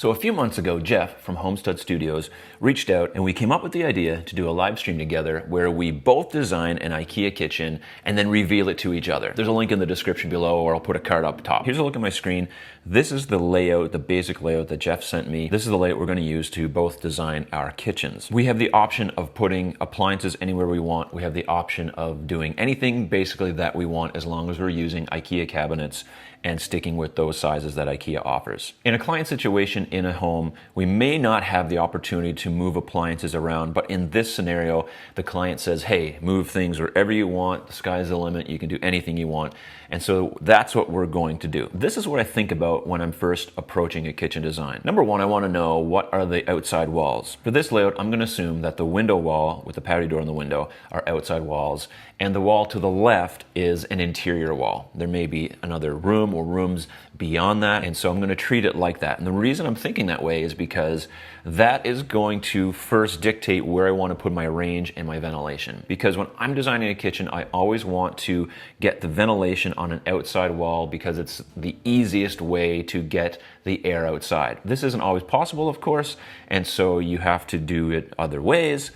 So a few months ago, Jeff from Homestead Studios reached out and we came up with the idea to do a live stream together where we both design an IKEA kitchen and then reveal it to each other. There's a link in the description below, or I'll put a card up top. Here's a look at my screen. This is the layout, the basic layout that Jeff sent me. This is the layout we're going to use to both design our kitchens. We have the option of putting appliances anywhere we want. We have the option of doing anything basically that we want as long as we're using IKEA cabinets and sticking with those sizes that IKEA offers. In a client situation in a home, we may not have the opportunity to move appliances around, but in this scenario, the client says, hey, move things wherever you want, the sky's the limit, you can do anything you want. And so that's what we're going to do. This is what I think about when I'm first approaching a kitchen design. Number one, I want to know what are the outside walls. For this layout, I'm going to assume that the window wall with the patio door on the window are outside walls, and the wall to the left is an interior wall. There may be another room or rooms beyond that, and so I'm going to treat it like that. And the reason I'm thinking that way is because that is going to first dictate where I want to put my range and my ventilation. Because when I'm designing a kitchen, I always want to get the ventilation on an outside wall because it's the easiest way to get the air outside. This isn't always possible, of course, and so you have to do it other ways.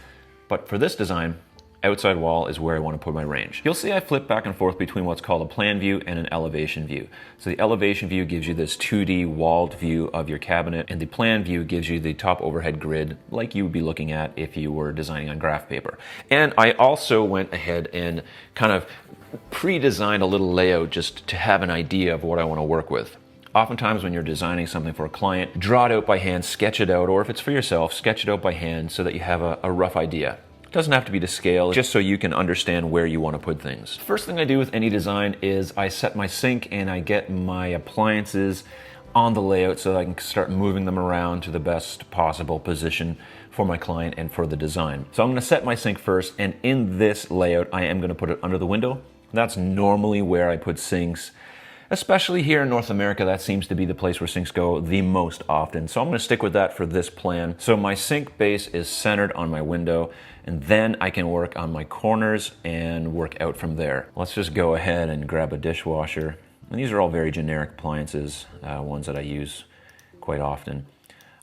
But for this design, outside wall is where I want to put my range. You'll see I flip back and forth between what's called a plan view and an elevation view. So the elevation view gives you this 2D walled view of your cabinet, and the plan view gives you the top overhead grid like you would be looking at if you were designing on graph paper. And I also went ahead and kind of pre-designed a little layout just to have an idea of what I want to work with. Oftentimes when you're designing something for a client, draw it out by hand, sketch it out, or if it's for yourself, sketch it out by hand so that you have a rough idea. Doesn't have to be to scale, just so you can understand where you want to put things. First thing I do with any design is I set my sink and I get my appliances on the layout so that I can start moving them around to the best possible position for my client and for the design. So I'm going to set my sink first, and in this layout I am going to put it under the window. That's normally where I put sinks. Especially here in North America, that seems to be the place where sinks go the most often. So I'm going to stick with that for this plan. So my sink base is centered on my window, and then I can work on my corners and work out from there. Let's just go ahead and grab a dishwasher. And these are all very generic appliances, ones that I use quite often.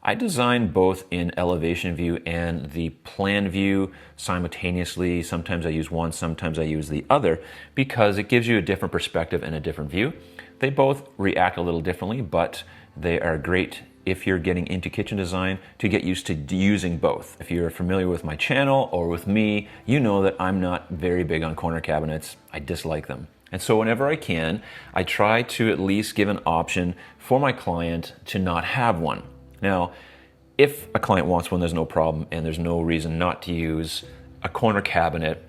I design both in elevation view and the plan view simultaneously. Sometimes I use one, sometimes I use the other, because it gives you a different perspective and a different view. They both react a little differently, but they are great if you're getting into kitchen design to get used to using both. If you're familiar with my channel or with me, you know that I'm not very big on corner cabinets. I dislike them. And so whenever I can, I try to at least give an option for my client to not have one. Now, if a client wants one, there's no problem, and there's no reason not to use a corner cabinet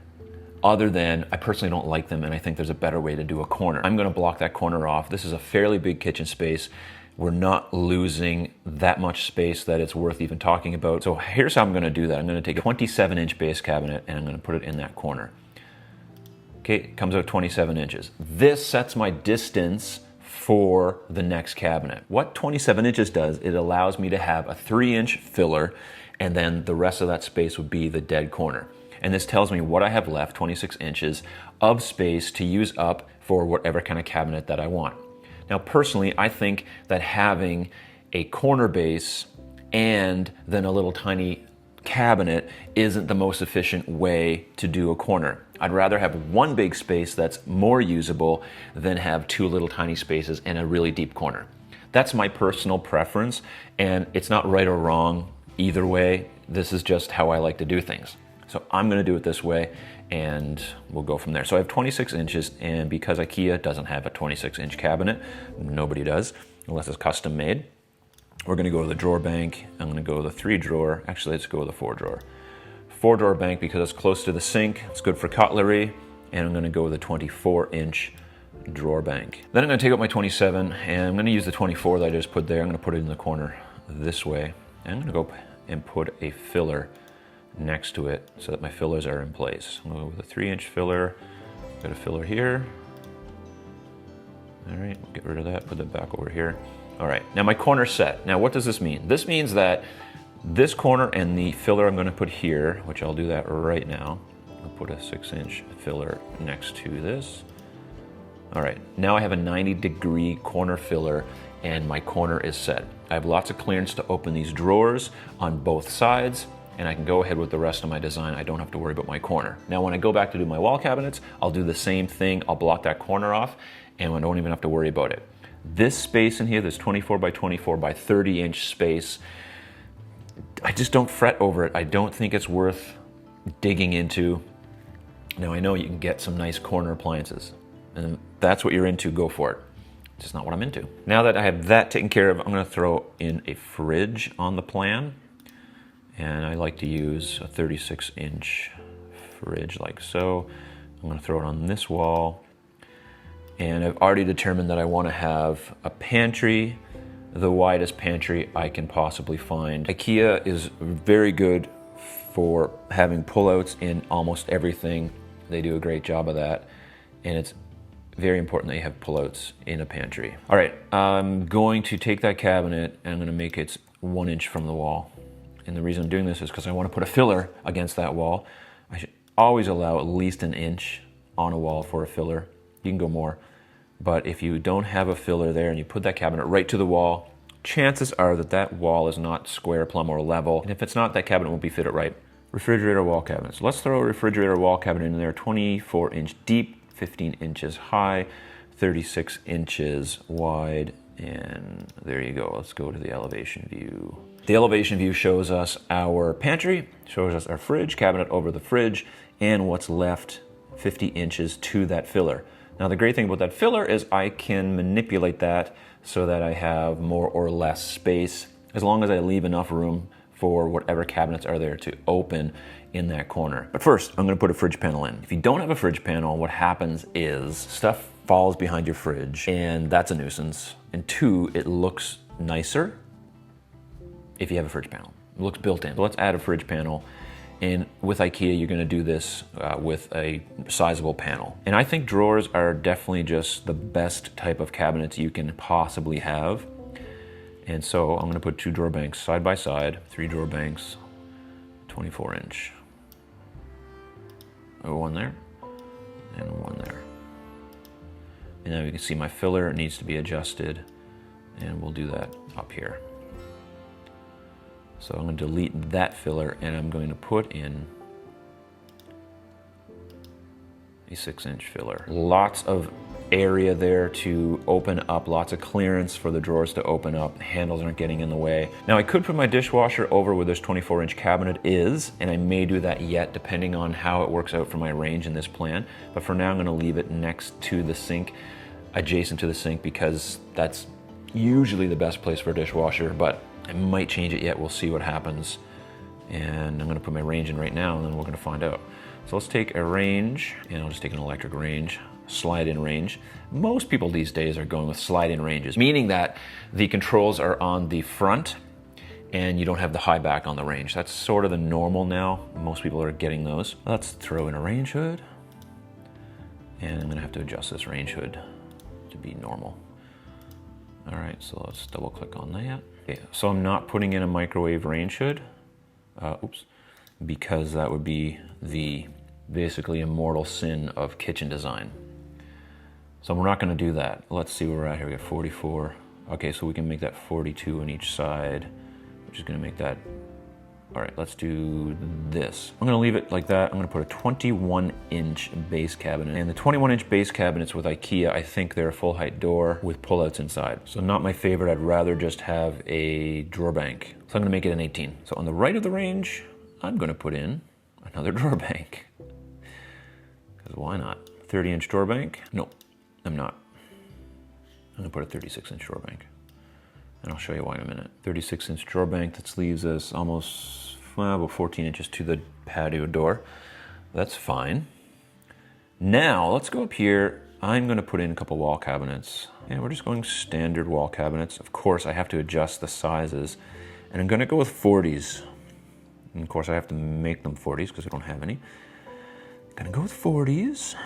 other than I personally don't like them and I think there's a better way to do a corner. I'm going to block that corner off. This is a fairly big kitchen space. We're not losing that much space that it's worth even talking about. So here's how I'm going to do that. I'm going to take a 27-inch base cabinet and I'm going to put it in that corner. Okay, it comes out 27 inches. This sets my distance for the next cabinet. What 27 inches does, it allows me to have a 3-inch filler, and then the rest of that space would be the dead corner. And this tells me what I have left, 26 inches of space to use up for whatever kind of cabinet that I want. Now personally, I think that having a corner base and then a little tiny cabinet isn't the most efficient way to do a corner. I'd rather have one big space that's more usable than have two little tiny spaces and a really deep corner. That's my personal preference, and it's not right or wrong either way. This is just how I like to do things. So I'm going to do it this way, and we'll go from there. So I have 26 inches, and because IKEA doesn't have a 26-inch cabinet, nobody does, unless it's custom made, we're going to go to the drawer bank. I'm going to go to the 3-drawer. Actually, let's go to the 4-drawer. 4-drawer bank because it's close to the sink. It's good for cutlery. And I'm going to go with a 24-inch drawer bank. Then I'm going to take out my 27, and I'm going to use the 24 that I just put there. I'm going to put it in the corner this way. And I'm going to go and put a filler next to it so that my fillers are in place. I'm going to go with a 3-inch filler. Got a filler here. All right, we'll get rid of that, put that back over here. All right, now my corner's set. Now what does this mean? This means that this corner and the filler I'm going to put here, which I'll do that right now. I'll put a 6-inch filler next to this. All right, now I have a 90-degree corner filler and my corner is set. I have lots of clearance to open these drawers on both sides, and I can go ahead with the rest of my design. I don't have to worry about my corner. Now, when I go back to do my wall cabinets, I'll do the same thing. I'll block that corner off, and I don't even have to worry about it. This space in here, this 24 by 24 by 30 inch space, I just don't fret over it. I don't think it's worth digging into. Now, I know you can get some nice corner appliances, and that's what you're into, go for it. It's just not what I'm into. Now that I have that taken care of, I'm gonna throw in a fridge on the plan. And I like to use a 36 inch fridge like so. I'm gonna throw it on this wall. And I've already determined that I wanna have a pantry, the widest pantry I can possibly find. IKEA is very good for having pullouts in almost everything. They do a great job of that. And it's very important that you have pullouts in a pantry. All right, I'm going to take that cabinet and I'm gonna make it 1 inch from the wall. And the reason I'm doing this is because I want to put a filler against that wall. I should always allow at least 1 inch on a wall for a filler. You can go more. But if you don't have a filler there and you put that cabinet right to the wall, chances are that that wall is not square, plumb, or level. And if it's not, that cabinet won't be fitted right. Refrigerator wall cabinets. Let's throw a refrigerator wall cabinet in there, 24 inch deep, 15 inches high, 36 inches wide, and there you go. Let's go to the elevation view. The elevation view shows us our pantry, shows us our fridge, cabinet over the fridge, and what's left 50 inches to that filler. Now the great thing about that filler is I can manipulate that so that I have more or less space, as long as I leave enough room for whatever cabinets are there to open in that corner. But first, I'm gonna put a fridge panel in. If you don't have a fridge panel, what happens is stuff falls behind your fridge, and that's a nuisance. And two, it looks nicer if you have a fridge panel. It looks built in. So let's add a fridge panel. And with IKEA, you're gonna do this with a sizable panel. And I think drawers are definitely just the best type of cabinets you can possibly have. And so I'm gonna put 2 drawer banks side by side, 3 drawer banks, 24 inch. One there, and one there. And now you can see my filler needs to be adjusted, and we'll do that up here. So I'm going to delete that filler, and I'm going to put in a 6-inch filler. Lots of area there to open up, lots of clearance for the drawers to open up. Handles aren't getting in the way. Now I could put my dishwasher over where this 24-inch cabinet is, and I may do that yet depending on how it works out for my range in this plan. But for now I'm going to leave it next to the sink, adjacent to the sink, because that's usually the best place for a dishwasher, but I might change it yet. We'll see what happens. And I'm going to put my range in right now, and then we're going to find out. So let's take a range, and I'll just take an electric range, slide-in range. Most people these days are going with slide-in ranges, meaning that the controls are on the front and you don't have the high back on the range. That's sort of the normal now. Most people are getting those. Let's throw in a range hood, and I'm going to have to adjust this range hood to be normal. All right, so let's double click on that. Okay, so I'm not putting in a microwave range hood, because that would be the basically immortal sin of kitchen design. So we're not gonna do that. Let's see where we're at here. We got 44. Okay, so we can make that 42 on each side, which is gonna make that. All right, let's do this. I'm gonna leave it like that. I'm gonna put a 21-inch base cabinet. And the 21-inch base cabinets with IKEA, I think they're a full height door with pullouts inside. So not my favorite. I'd rather just have a drawer bank. So I'm gonna make it an 18. So on the right of the range, I'm gonna put in another drawer bank. Because why not? 30-inch drawer bank? No, I'm not. I'm gonna put a 36-inch drawer bank. And I'll show you why in a minute. 36-inch drawer bank, that leaves us almost, well, about 14 inches to the patio door. That's fine. Now, let's go up here. I'm gonna put in a couple wall cabinets. And we're just going standard wall cabinets. Of course, I have to adjust the sizes. And I'm gonna go with 40s. And of course, I have to make them 40s because I don't have any. Gonna go with 40s.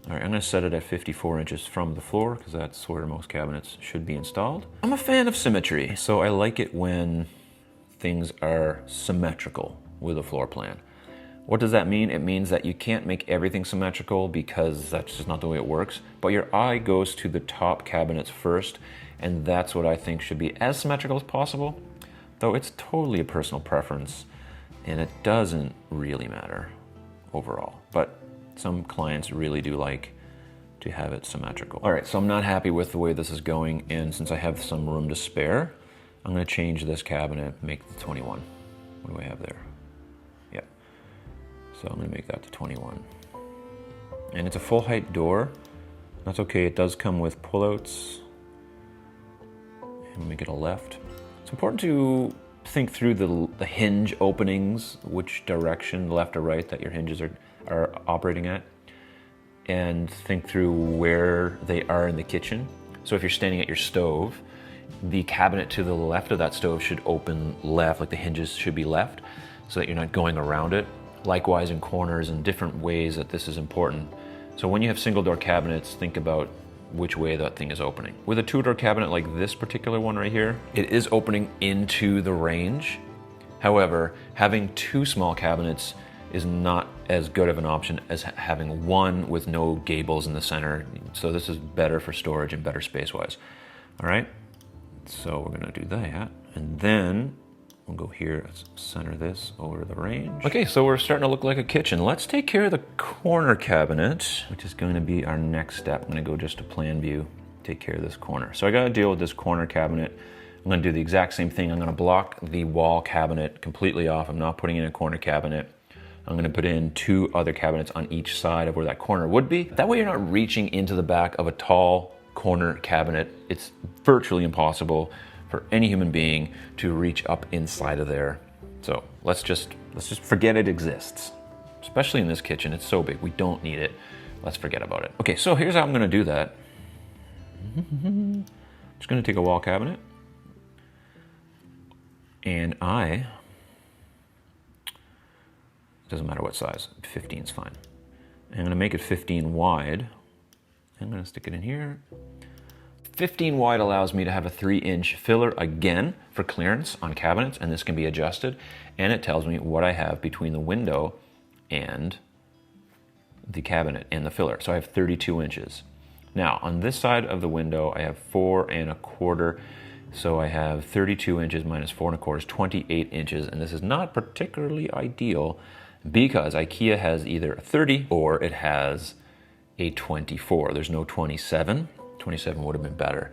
All right, I'm gonna set it at 54 inches from the floor because that's where most cabinets should be installed. I'm a fan of symmetry, so I like it when things are symmetrical with a floor plan. What does that mean? It means that you can't make everything symmetrical because that's just not the way it works, but your eye goes to the top cabinets first, and that's what I think should be as symmetrical as possible, though it's totally a personal preference, and it doesn't really matter overall. But some clients really do like to have it symmetrical. All right, so I'm not happy with the way this is going, and since I have some room to spare, I'm gonna change this cabinet, make it 21. What do I have there? Yeah. So I'm gonna make that to 21. And it's a full height door. That's okay, it does come with pullouts. And make it a left. It's important to think through the hinge openings, which direction, left or right, that your hinges are operating at. And think through where they are in the kitchen. So if you're standing at your stove, the cabinet to the left of that stove should open left, like the hinges should be left, so that you're not going around it. Likewise in corners and different ways that this is important. So when you have single door cabinets, think about which way that thing is opening. With a two-door cabinet like this particular one right here, it is opening into the range. However, having two small cabinets is not as good of an option as having one with no gables in the center. So this is better for storage and better space-wise. All right, so we're gonna do that. And then we'll go here, let's center this over the range. Okay, so we're starting to look like a kitchen. Let's take care of the corner cabinet, which is going to be our next step. I'm gonna go just to plan view, take care of this corner. So I gotta deal with this corner cabinet. I'm gonna do the exact same thing. I'm gonna block the wall cabinet completely off. I'm not putting in a corner cabinet. I'm gonna put in two other cabinets on each side of where that corner would be. That way you're not reaching into the back of a tall corner cabinet. It's virtually impossible for any human being to reach up inside of there. So let's just forget it exists. Especially in this kitchen, it's so big, we don't need it. Let's forget about it. Okay, so here's how I'm gonna do that. Just gonna take a wall cabinet, and it doesn't matter what size, 15 is fine. I'm gonna make it 15 wide. I'm gonna stick it in here. 15 wide allows me to have a 3-inch filler again for clearance on cabinets, and this can be adjusted, and it tells me what I have between the window and the cabinet and the filler. So I have 32 inches. Now on this side of the window I have 4 1/4, so I have 32 inches minus 4 1/4 is 28 inches, and this is not particularly ideal because IKEA has either a 30 or it has a 24. There's no 27. 27 would have been better.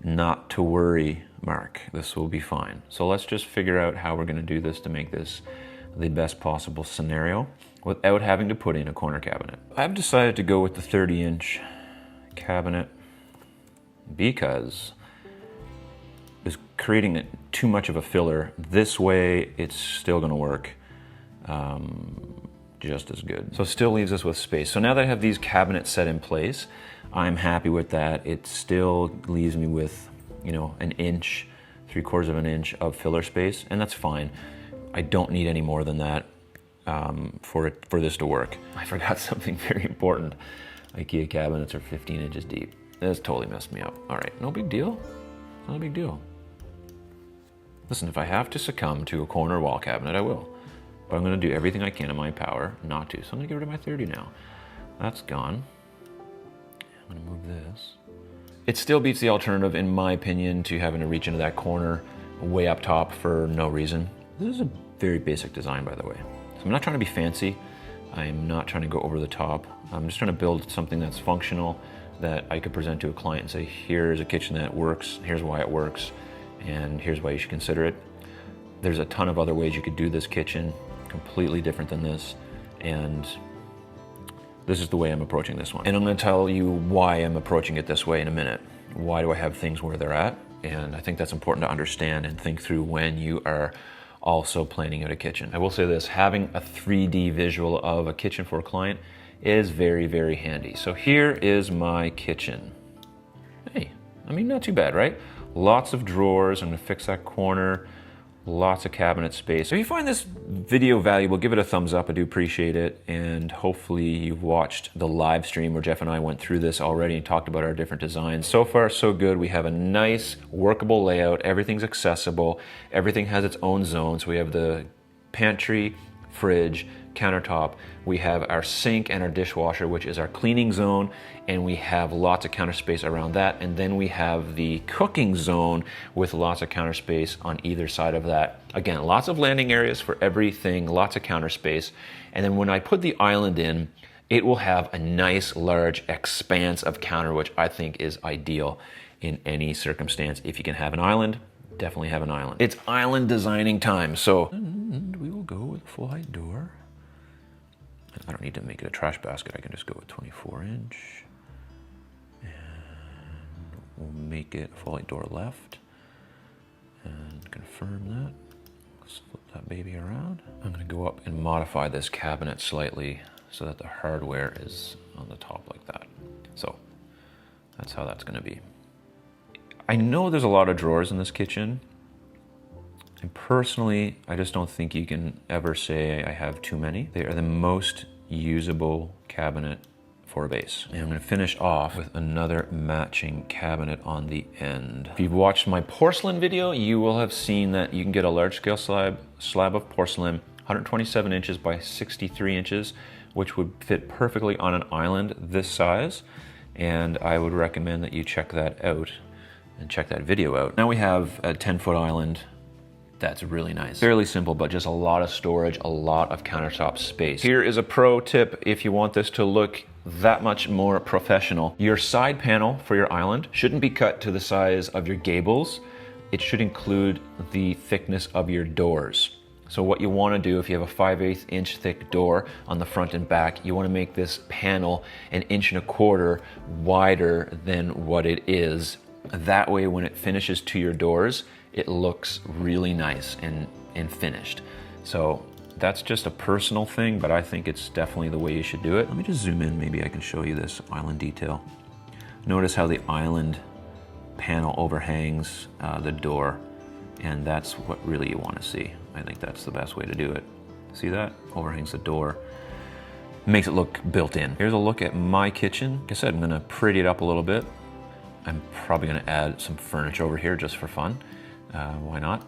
Not to worry, Mark, this will be fine. So let's just figure out how we're gonna do this to make this the best possible scenario without having to put in a corner cabinet. I've decided to go with the 30-inch cabinet because it's creating too much of a filler. This way, it's still gonna work just as good. So it still leaves us with space. So now that I have these cabinets set in place, I'm happy with that. It still leaves me with, you know, 1 inch, 3/4 of an inch of filler space, and that's fine. I don't need any more than that for this to work. I forgot something very important. IKEA cabinets are 15 inches deep. That's totally messed me up. All right, no big deal. Not a big deal. Listen, if I have to succumb to a corner wall cabinet, I will. But I'm gonna do everything I can in my power not to. So I'm gonna get rid of my 30 now. That's gone. I'm gonna move this. It still beats the alternative, in my opinion, to having to reach into that corner way up top for no reason. This is a very basic design, by the way. So I'm not trying to be fancy. I'm not trying to go over the top. I'm just trying to build something that's functional, that I could present to a client and say, here's a kitchen that works, here's why it works, and here's why you should consider it. There's a ton of other ways you could do this kitchen, completely different than this, and this is the way I'm approaching this one. And I'm gonna tell you why I'm approaching it this way in a minute. Why do I have things where they're at? And I think that's important to understand and think through when you are also planning out a kitchen. I will say this, having a 3D visual of a kitchen for a client is very, very handy. So here is my kitchen. Hey, I mean, not too bad, right? Lots of drawers. I'm gonna fix that corner. Lots of cabinet space. If you find this video valuable, give it a thumbs up. I do appreciate it. And hopefully you've watched the live stream where Jeff and I went through this already and talked about our different designs. So far, so good. We have a nice workable layout. Everything's accessible. Everything has its own zone. So we have the pantry, fridge, countertop. We have our sink and our dishwasher, which is our cleaning zone, and we have lots of counter space around that. And then we have the cooking zone with lots of counter space on either side of that. Again, lots of landing areas for everything, lots of counter space. And then when I put the island in, it will have a nice large expanse of counter, which I think is ideal in any circumstance. If you can have an island, definitely have an island. It's island designing time, so and we will go with a full height door. I don't need to make it a trash basket. I can just go with 24-inch. And we'll make it a full height door left. And confirm that. Let's flip that baby around. I'm gonna go up and modify this cabinet slightly so that the hardware is on the top like that. So that's how that's gonna be. I know there's a lot of drawers in this kitchen. And personally, I just don't think you can ever say I have too many. They are the most usable cabinet for a base. And I'm gonna finish off with another matching cabinet on the end. If you've watched my porcelain video, you will have seen that you can get a large scale slab of porcelain, 127 inches by 63 inches, which would fit perfectly on an island this size. And I would recommend that you check that out and check that video out. Now we have a 10-foot island. That's really nice. Fairly simple, but just a lot of storage, a lot of countertop space. Here is a pro tip if you want this to look that much more professional. Your side panel for your island shouldn't be cut to the size of your gables. It should include the thickness of your doors. So what you want to do, if you have a 5/8 inch thick door on the front and back, you want to make this panel 1.25 inches wider than what it is. That way when it finishes to your doors, it looks really nice and finished. So that's just a personal thing, but I think it's definitely the way you should do it. Let me just zoom in, maybe I can show you this island detail. Notice how the island panel overhangs the door, and that's what really you want to see. I think that's the best way to do it. See that? Overhangs the door. Makes it look built in. Here's a look at my kitchen. Like I said, I'm gonna pretty it up a little bit. I'm probably gonna add some furniture over here just for fun. Why not?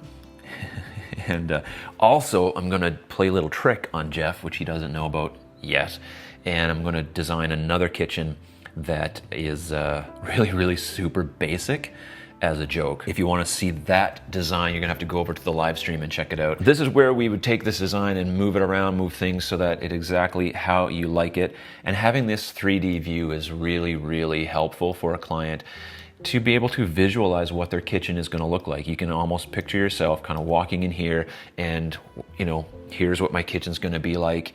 And also, I'm gonna play a little trick on Jeff, which he doesn't know about yet. And I'm gonna design another kitchen that is really, really super basic as a joke. If you wanna see that design, you're gonna have to go over to the live stream and check it out. This is where we would take this design and move it around, move things so that it's exactly how you like it. And having this 3D view is really, really helpful for a client to be able to visualize what their kitchen is gonna look like. You can almost picture yourself kind of walking in here and, you know, here's what my kitchen's gonna be like,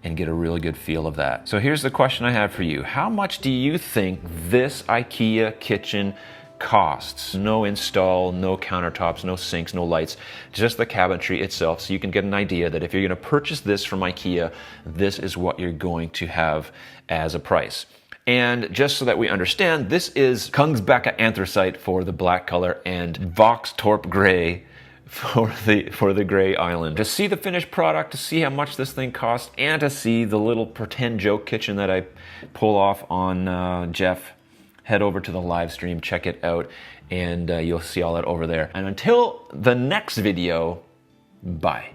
and get a really good feel of that. So here's the question I have for you. How much do you think this IKEA kitchen costs? No install, no countertops, no sinks, no lights, just the cabinetry itself, so you can get an idea that if you're gonna purchase this from IKEA, this is what you're going to have as a price. And just so that we understand, this is Kungsbacka anthracite for the black color and Voxtorp gray for the gray island. To see the finished product, to see how much this thing costs, and to see the little pretend joke kitchen that I pull off on Jeff, head over to the live stream, check it out, and you'll see all that over there. And until the next video, bye.